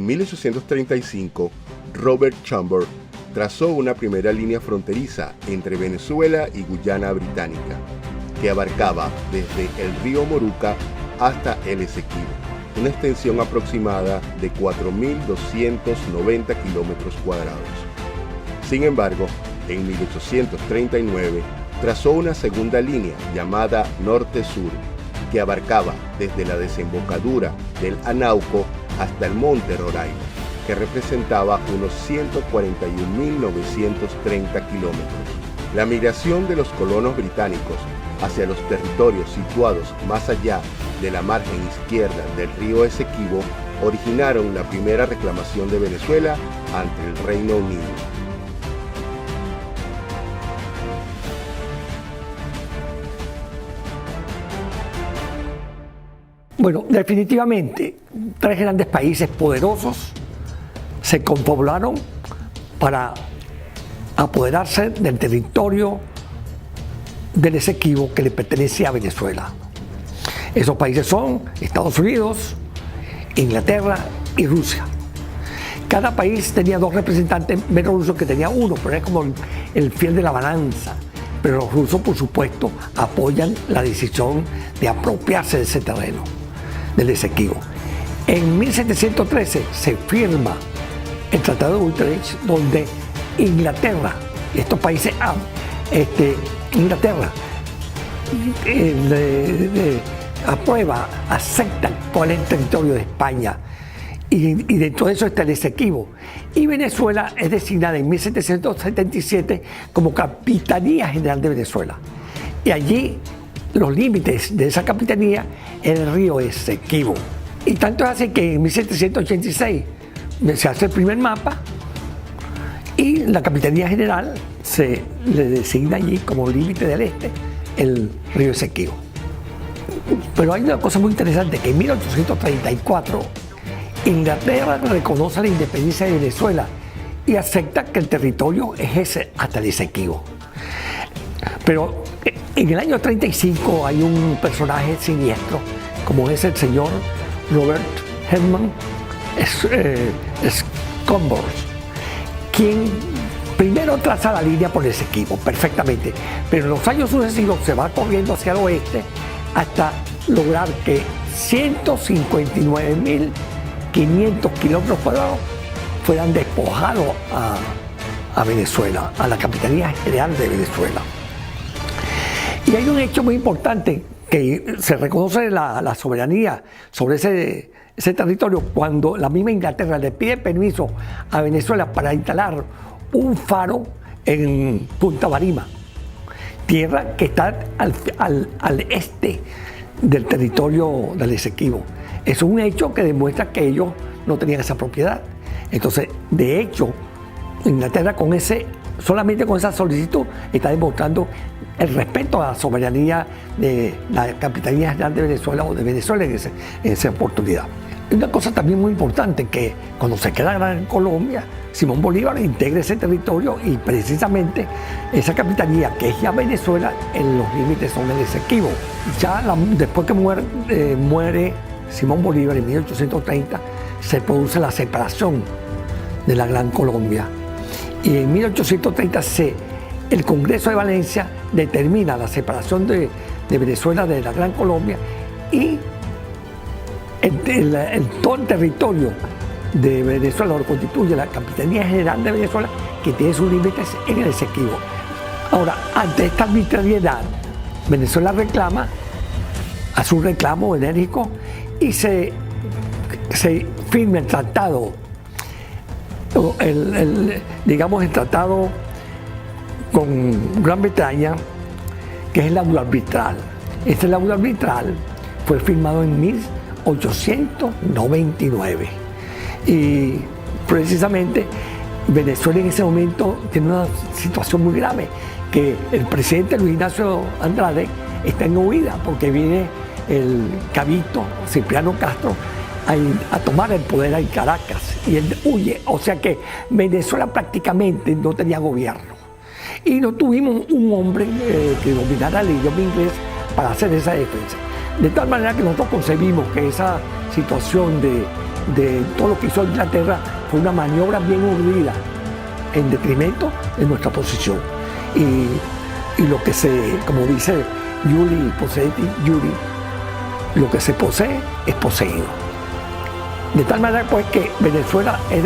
En 1835, Robert Chambers trazó una primera línea fronteriza entre Venezuela y Guyana Británica, que abarcaba desde el río Moruca hasta el Esequibo, una extensión aproximada de 4.290 kilómetros cuadrados. Sin embargo, en 1839 trazó una segunda línea llamada Norte-Sur, que abarcaba desde la desembocadura del Anauco hasta el monte Roraima, que representaba unos 141.930 kilómetros. La migración de los colonos británicos hacia los territorios situados más allá de la margen izquierda del río Esequibo originaron la primera reclamación de Venezuela ante el Reino Unido. Bueno, definitivamente, tres grandes países poderosos se confabularon para apoderarse del territorio del Esequibo que le pertenece a Venezuela. Esos países son Estados Unidos, Inglaterra y Rusia. Cada país tenía dos representantes, menos rusos que tenía uno, pero es como el fiel de la balanza. Pero los rusos, por supuesto, apoyan la decisión de apropiarse de ese terreno, del Esequibo. En 1713 se firma el Tratado de Utrecht, donde Inglaterra, estos países, Inglaterra aprueba, acepta cuál es el territorio de España, y dentro de eso está el Esequibo. Y Venezuela es designada en 1777 como Capitanía General de Venezuela. Y allí los límites de esa capitanía es el río Esequibo. Y tanto es así que en 1786 se hace el primer mapa y la Capitanía General se le designa allí como límite del este el río Esequibo. Pero hay una cosa muy interesante, que en 1834 Inglaterra reconoce la independencia de Venezuela y acepta que el territorio es ese hasta el Esequibo. Pero en el año 35 hay un personaje siniestro, como es el señor Robert Herman Schomburgk, quien primero traza la línea por el Esequibo perfectamente, pero en los años sucesivos se va corriendo hacia el oeste hasta lograr que 159.500 kilómetros cuadrados fueran despojados a Venezuela, a la Capitanía General de Venezuela. Y hay un hecho muy importante, que se reconoce la soberanía sobre ese territorio cuando la misma Inglaterra le pide permiso a Venezuela para instalar un faro en Punta Barima, tierra que está al este del territorio del Esequibo. Es un hecho que demuestra que ellos no tenían esa propiedad. Entonces, de hecho, Inglaterra solamente con esa solicitud está demostrando el respeto a la soberanía de la Capitanía General de Venezuela o de Venezuela en esa oportunidad. Una cosa también muy importante, que cuando se queda Gran Colombia, Simón Bolívar integra ese territorio y precisamente esa capitanía, que es ya Venezuela, en los límites son el Esequibo. Ya después que muere Simón Bolívar en 1830, se produce la separación de la Gran Colombia. Y en 1830 el Congreso de Valencia determina la separación de Venezuela de la Gran Colombia, y todo el territorio de Venezuela lo constituye la Capitanía General de Venezuela, que tiene sus límites en el Esequibo. Ahora, ante esta arbitrariedad, Venezuela hace un reclamo enérgico y se firma el tratado, digamos el tratado con Gran Bretaña, que es el laudo arbitral. Este laudo arbitral fue firmado en 1899 y precisamente Venezuela en ese momento tiene una situación muy grave, que el presidente Luis Ignacio Andrade está en huida porque viene el cabito Cipriano Castro a tomar el poder en Caracas y él huye, o sea que Venezuela prácticamente no tenía gobierno y no tuvimos un hombre que dominara el idioma inglés para hacer esa defensa. De tal manera que nosotros concebimos que esa situación de de todo lo que hizo Inglaterra fue una maniobra bien urdida en detrimento de nuestra posición. Y lo que se, como dice Iuri Posetti, Iuri, lo que se posee es poseído. De tal manera pues que Venezuela es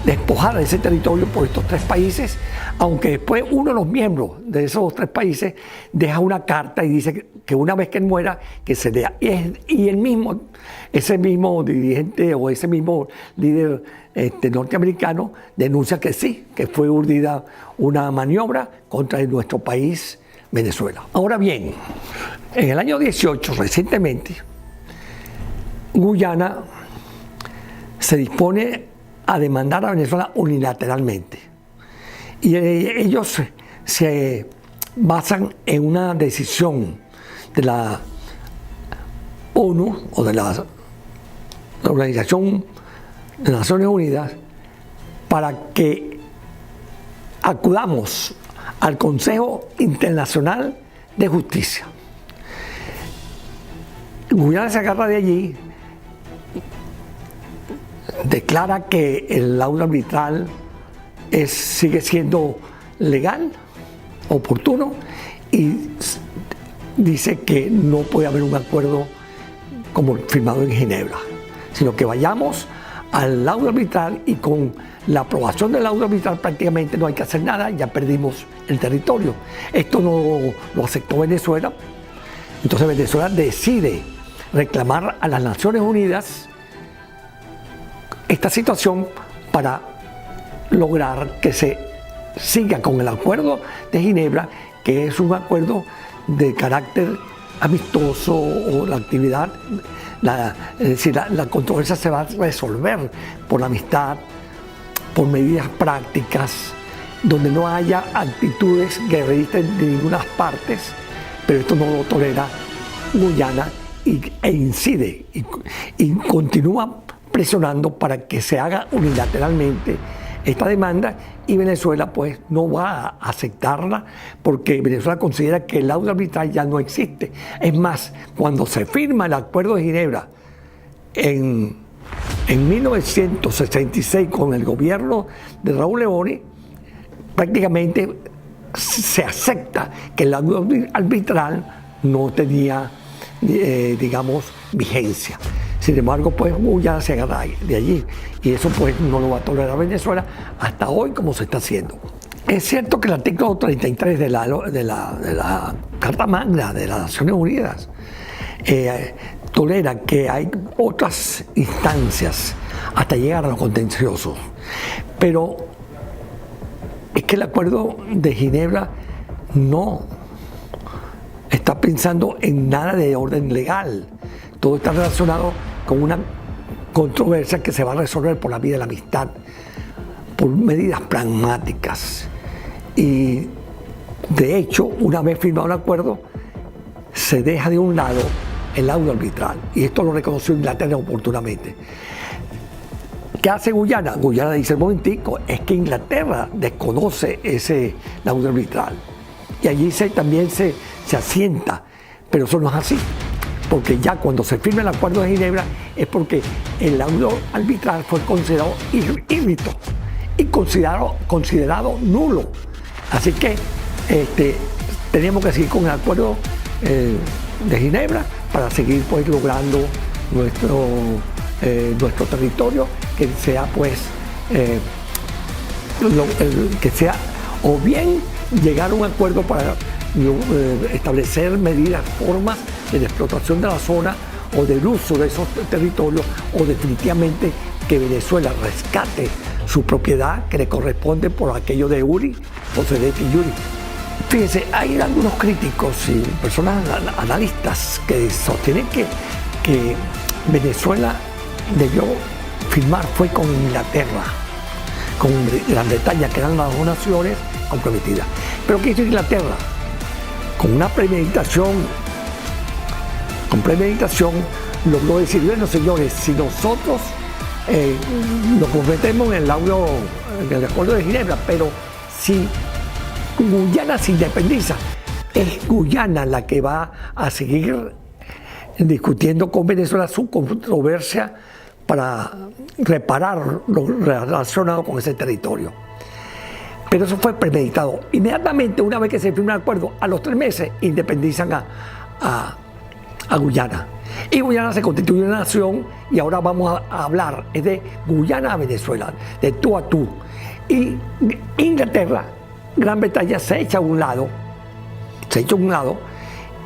despojada de ese territorio por estos tres países, aunque después uno de los miembros de esos tres países deja una carta y dice que una vez que él muera, que se lea. Y ese mismo dirigente o ese mismo líder norteamericano denuncia que sí, que fue urdida una maniobra contra nuestro país, Venezuela. Ahora bien, en el año 18, recientemente, Guyana se dispone a demandar a Venezuela unilateralmente. Y ellos se basan en una decisión de la ONU o de la Organización de Naciones Unidas para que acudamos al Consejo Internacional de Justicia. Guyana se agarra de allí, declara que el laudo arbitral sigue siendo legal, oportuno, y dice que no puede haber un acuerdo como firmado en Ginebra, sino que vayamos al laudo arbitral y con la aprobación del laudo arbitral prácticamente no hay que hacer nada, ya perdimos el territorio. Esto no lo aceptó Venezuela, entonces Venezuela decide reclamar a las Naciones Unidas esta situación para lograr que se siga con el acuerdo de Ginebra, que es un acuerdo de carácter amistoso, o la actividad, es decir, la controversia se va a resolver por la amistad, por medidas prácticas, donde no haya actitudes guerreristas de ninguna parte, pero esto no lo tolera Guyana e incide y continúa presionando para que se haga unilateralmente esta demanda, y Venezuela pues no va a aceptarla porque Venezuela considera que el laudo arbitral ya no existe. Es más, cuando se firma el Acuerdo de Ginebra en 1966 con el gobierno de Raúl Leoni, prácticamente se acepta que el laudo arbitral no tenía, digamos, vigencia. Sin embargo, pues Guyana se agarra de allí, y eso pues no lo va a tolerar Venezuela hasta hoy, como se está haciendo. Es cierto que el artículo 33 de la Carta Magna de las Naciones Unidas tolera que hay otras instancias hasta llegar a los contenciosos, pero es que el Acuerdo de Ginebra no está pensando en nada de orden legal. Todo está relacionado con una controversia que se va a resolver por la vía de la amistad, por medidas pragmáticas. Y de hecho, una vez firmado el acuerdo, se deja de un lado el laudo arbitral. Y esto lo reconoció Inglaterra oportunamente. ¿Qué hace Guyana? Guyana dice, el momentico, es que Inglaterra desconoce ese laudo arbitral. Y allí también se asienta, pero eso no es así. Porque ya cuando se firma el Acuerdo de Ginebra es porque el laudo arbitral fue considerado írrito y considerado nulo. Así que teníamos que seguir con el Acuerdo de Ginebra para seguir pues logrando nuestro territorio, que sea pues que sea o bien llegar a un acuerdo para establecer medidas, formas de la explotación de la zona o del uso de esos territorios, o definitivamente que Venezuela rescate su propiedad que le corresponde por aquello de Iuri Posetti y Iuri. Fíjense, hay algunos críticos y personas analistas que sostienen que Venezuela debió firmar fue con Inglaterra, con Gran Bretaña, que eran las dos naciones comprometidas. Pero ¿qué hizo Inglaterra? Con una premeditación, logró decir, bueno señores, si nosotros nos comprometemos en el Acuerdo de Ginebra, pero si Guyana se independiza, es Guyana la que va a seguir discutiendo con Venezuela su controversia para reparar lo relacionado con ese territorio. Pero eso fue premeditado. Inmediatamente, una vez que se firmó el acuerdo, a los 3 meses independizan a Guyana. Y Guyana se constituye una nación, y ahora vamos a hablar de Guyana a Venezuela, de tú a tú. Y Inglaterra, Gran Bretaña se echa a un lado,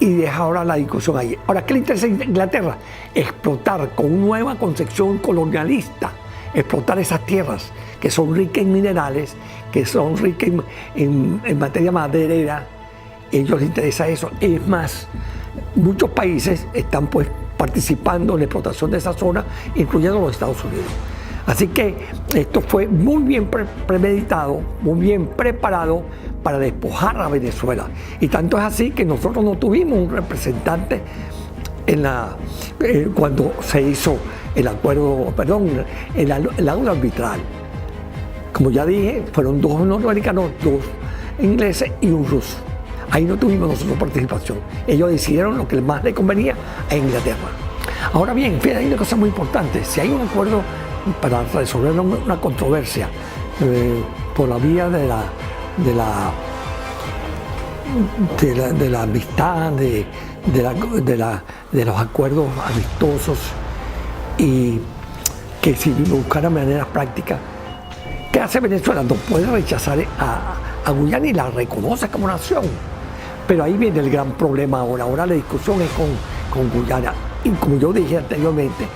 y deja ahora la discusión ahí. Ahora, ¿qué le interesa a Inglaterra? Explotar con nueva concepción colonialista, explotar esas tierras que son ricas en minerales, que son ricas en materia maderera. A ellos les interesa eso. Es más, muchos países están pues participando en la explotación de esa zona, incluyendo los Estados Unidos. Así que esto fue muy bien premeditado, muy bien preparado para despojar a Venezuela. Y tanto es así que nosotros no tuvimos un representante cuando se hizo el acuerdo, el aula arbitral. Como ya dije, fueron 2 norteamericanos, 2 ingleses y un ruso. Ahí no tuvimos nosotros participación. Ellos decidieron lo que más les convenía a Inglaterra. Ahora bien, hay una cosa muy importante. Si hay un acuerdo para resolver una controversia por la vía de la amistad, de los acuerdos amistosos, y que si buscara maneras prácticas, ¿qué hace Venezuela? No puede rechazar a Guyana y la reconoce como nación. Pero ahí viene el gran problema ahora. Ahora la discusión es con Guyana. Y como yo dije anteriormente,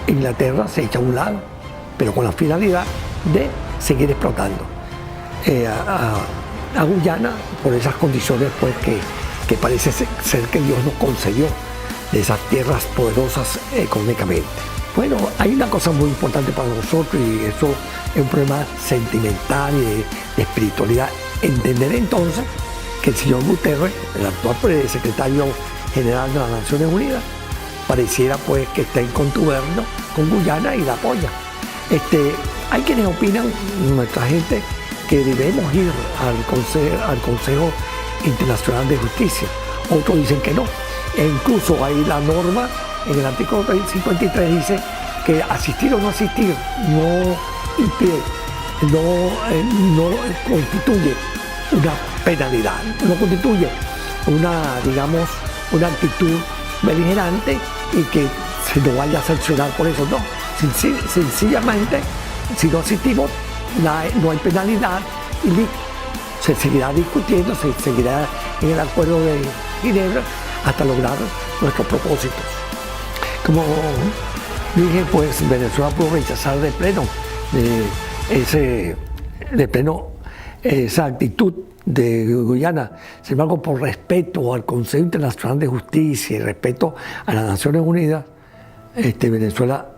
Inglaterra se echa a un lado, pero con la finalidad de seguir explotando a Guyana por esas condiciones pues, que parece ser que Dios nos concedió de esas tierras poderosas económicamente. Bueno, hay una cosa muy importante para nosotros, y eso es un problema sentimental y de espiritualidad. Entender entonces que el señor Guterres, el actual secretario general de las Naciones Unidas, pareciera pues que está en contubernio con Guyana y la apoya. Hay quienes opinan, nuestra gente, que debemos ir al Consejo Internacional de Justicia. Otros dicen que no. E incluso hay la norma en el artículo 53 dice que asistir o no asistir no impide, no constituye una penalidad, no constituye una actitud beligerante y que se nos vaya a sancionar por eso. No, sencillamente, si no asistimos, no hay penalidad y se seguirá discutiendo, se seguirá en el acuerdo de Ginebra hasta lograr nuestros propósitos. Como dije, pues Venezuela pudo rechazar de pleno esa actitud de Guyana. Sin embargo, por respeto al Consejo Internacional de Justicia y respeto a las Naciones Unidas, Venezuela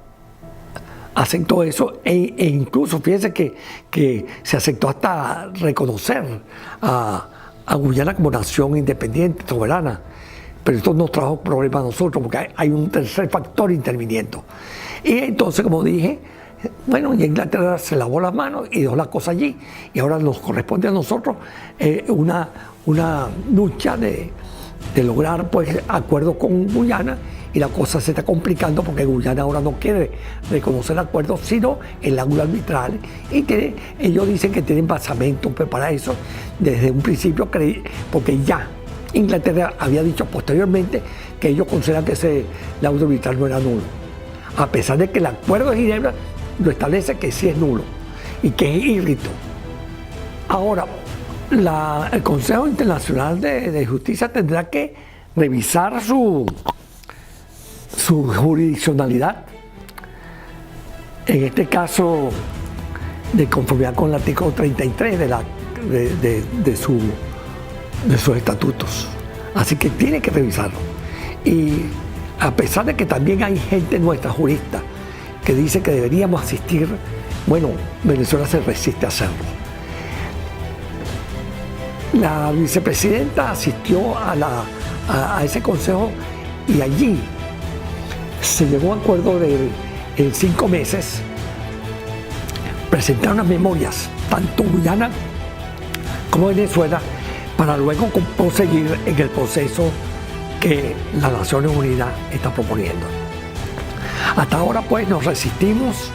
aceptó eso e incluso fíjense que se aceptó hasta reconocer a Guyana como nación independiente, soberana. Pero esto nos trajo problemas a nosotros porque hay un tercer factor interviniendo. Y entonces, como dije, bueno, y Inglaterra se lavó las manos y dejó las cosas allí. Y ahora nos corresponde a nosotros una lucha de lograr pues acuerdos con Guyana, y la cosa se está complicando porque Guyana ahora no quiere reconocer el acuerdo, sino el aula arbitral, y que ellos dicen que tienen basamento pues, para eso desde un principio, porque ya Inglaterra había dicho posteriormente que ellos consideran que el aula arbitral no era nulo, a pesar de que el acuerdo de Ginebra lo establece que sí es nulo y que es irrito. Ahora, el Consejo Internacional de Justicia tendrá que revisar su jurisdiccionalidad, en este caso de conformidad con el artículo 33 de sus estatutos. Así que tiene que revisarlo. Y a pesar de que también hay gente nuestra, jurista, que dice que deberíamos asistir, bueno, Venezuela se resiste a hacerlo. La vicepresidenta asistió a ese consejo y allí se llegó a un acuerdo de en 5 meses presentar unas memorias, tanto Guyana como Venezuela, para luego proseguir en el proceso que las Naciones Unidas está proponiendo. Hasta ahora pues nos resistimos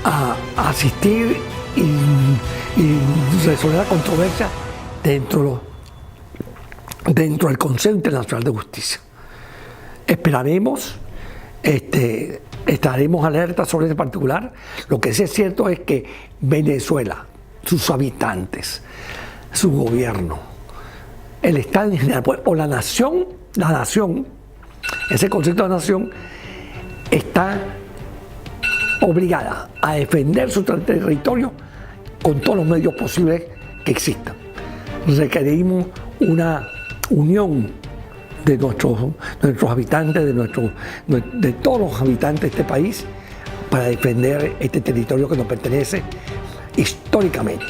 a asistir y resolver la controversia dentro del Consejo Internacional de Justicia. Esperaremos, estaremos alertas sobre ese particular. Lo que sí es cierto es que Venezuela, sus habitantes, su gobierno, el Estado en general, o la nación, ese concepto de nación, está obligada a defender su territorio con todos los medios posibles que existan. Requerimos una unión de nuestros habitantes, de todos los habitantes de este país, para defender este territorio que nos pertenece históricamente.